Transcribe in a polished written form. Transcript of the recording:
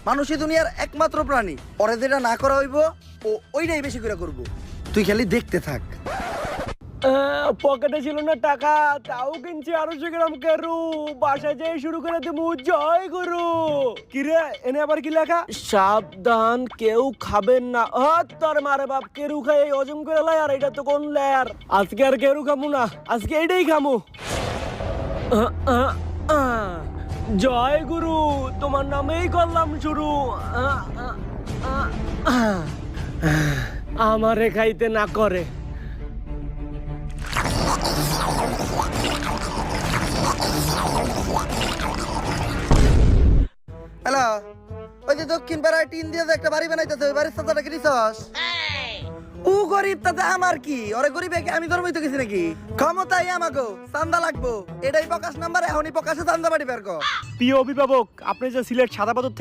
মানুষই দুনিয়ার একমাত্র প্রাণী। ওরে যেটা না করা হইব ও ওইটাই বেশি করে করব। তুই খালি দেখতে থাক। পকেটে ছিল না টাকা, তাও কিনছি 250 গ্রাম কেরু। বাসায় যেয়ে শুরু করে দেবো জয় গুরু। কিরে এনে আবার কি লেখা? সাবধান কেউ খাবেন না। তোর মারে বাপ, কেরু খাই এই হজম করে লাই, আর এটা তো কোন লেয়ার। আজকে আর কেরু খামু না, আজকে এইটাই খামু। জয় গুরু, তোমার নামেই করলাম শুরু। আমারে খাইতে না করে। হ্যালো, ওই যে দক্ষিণ পাড়ায় টিন দিয়ে যে একটা বাড়ি বানাইতেছে, ওই বাড়ির চাচাটা কি দিছস? ও গরিব, তাতে আমার কি? ওরে গরিব কি আমি ধর্মই তো গেছি নাকি? ক্ষমতাই আমাকে, চান্দা লাগবো, এটাই প্রকাশ নাম্বার। এখনই প্রকাশে চান্দা বাড়ি বের কর। প্রিয় অভিভাবক, আপনি যে সিলেট সাদা পাথর